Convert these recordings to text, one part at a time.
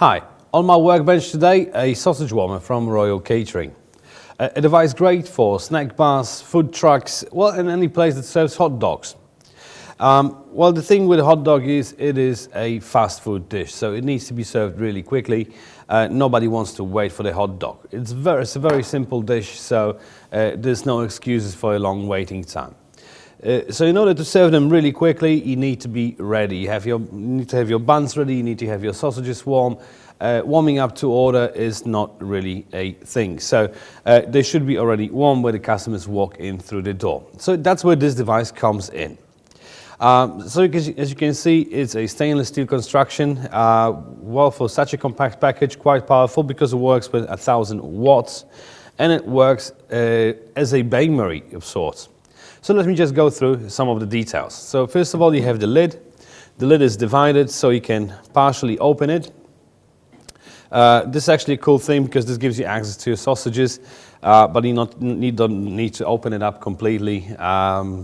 Hi, on my workbench today, a sausage warmer from Royal Catering. A device great for snack bars, food trucks, well, and any place that serves hot dogs. Well, the thing with a hot dog is it is a fast food dish, so it needs to be served really quickly. Nobody wants to wait for the hot dog. It's a very simple dish, so there's no excuses for a long waiting time. So in order to serve them really quickly, you need to be ready. You need to have your buns ready, you need to have your sausages warm. Warming up to order is not really a thing. So they should be already warm when the customers walk in through the door. So that's where this device comes in. So as you can see, it's a stainless steel construction. Well, for such a compact package, quite powerful because it works with 1000 watts and it works as a bain-marie of sorts. So let me just go through some of the details. So first of all, you have the lid. The lid is divided so you can partially open it. This is actually a cool thing because this gives you access to your sausages, but you don't need to open it up completely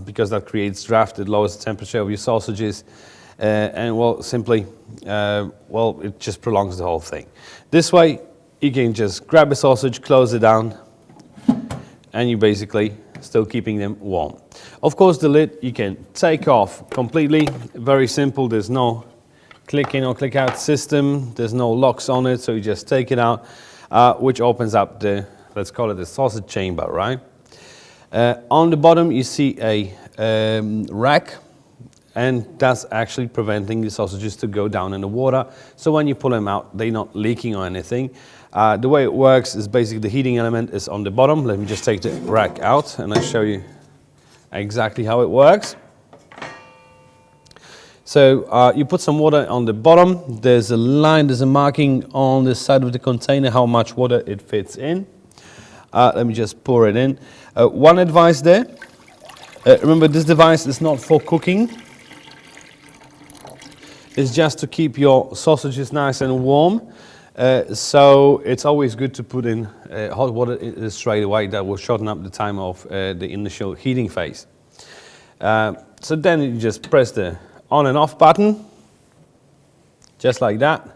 because that creates draft. It lowers the temperature of your sausages, and well, simply, it just prolongs the whole thing. This way, you can just grab a sausage, close it down, and you basically still keeping them warm. Of course, the lid you can take off completely. Very simple. There's no click in or click out system. There's no locks on it, so you just take it out, which opens up the, let's call it the sausage chamber, right? On the bottom you see a rack, and that's actually preventing the sausages to go down in the water. So when you pull them out, they're not leaking or anything. The way it works is basically the heating element is on the bottom. Let me just take the rack out and I'll show you exactly how it works. So you put some water on the bottom. There's a line, there's a marking on the side of the container how much water it fits in. Let me just pour it in. One advice there. Remember, this device is not for cooking. It's just to keep your sausages nice and warm. So it's always good to put in hot water straight away. That will shorten up the time of the initial heating phase. So then you just press the on and off button, just like that.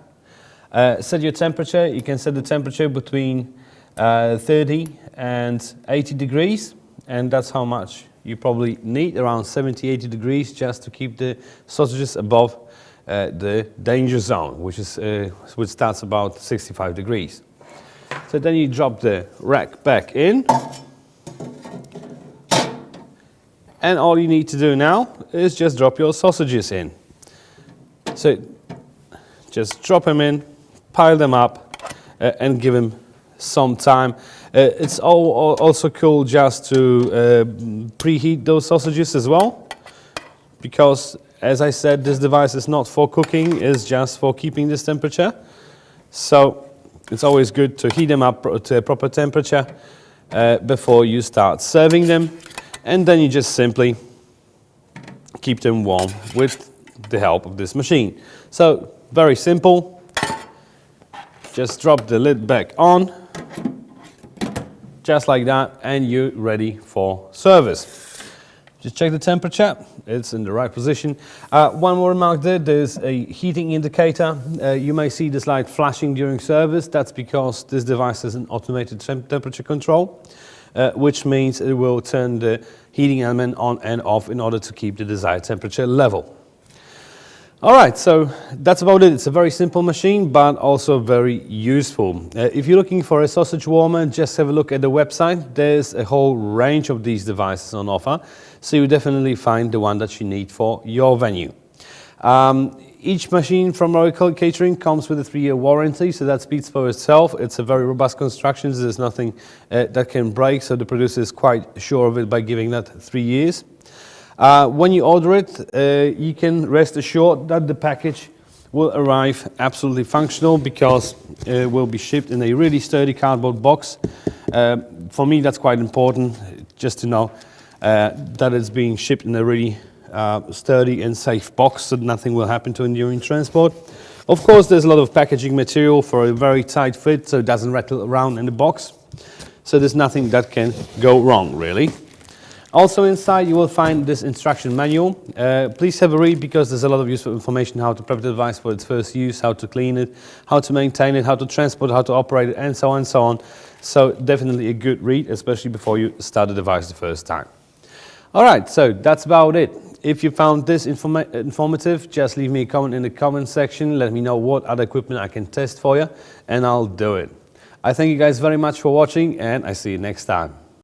Set your temperature. You can set the temperature between 30 and 80 degrees, and that's how much you probably need, around 70-80 degrees, just to keep the sausages above the danger zone, which starts about 65 degrees. So then you drop the rack back in, and all you need to do now is just drop your sausages in. So just drop them in, pile them up, and give them some time. It's also cool just to preheat those sausages as well, because as I said, this device is not for cooking, it's just for keeping this temperature. So it's always good to heat them up to a proper temperature before you start serving them. And then you just simply keep them warm with the help of this machine. So very simple. Just drop the lid back on, just like that, and you're ready for service. Just check the temperature, it's in the right position. One more remark there, there's a heating indicator. You may see this light flashing during service. That's because this device has an automated temperature control, which means it will turn the heating element on and off in order to keep the desired temperature level. Alright, so that's about it. It's a very simple machine, but also very useful. If you're looking for a sausage warmer, just have a look at the website. There's a whole range of these devices on offer, so you definitely find the one that you need for your venue. Each machine from Royal Catering comes with a 3-year warranty, so that speaks for itself. It's a very robust construction. There's nothing that can break, so the producer is quite sure of it by giving that 3 years. When you order it, you can rest assured that the package will arrive absolutely functional, because it will be shipped in a really sturdy cardboard box. For me, that's quite important, just to know that it's being shipped in a really sturdy and safe box, so nothing will happen to it during transport. Of course, there's a lot of packaging material for a very tight fit, so it doesn't rattle around in the box. So there's nothing that can go wrong, really. Also inside you will find this instruction manual. Please have a read because there's a lot of useful information how to prep the device for its first use, how to clean it, how to maintain it, how to transport it, how to operate it, and so on and so on. So definitely a good read, especially before you start the device the first time. Alright, so that's about it. If you found this informative, just leave me a comment in the comment section. Let me know what other equipment I can test for you, and I'll do it. I thank you guys very much for watching, and I see you next time.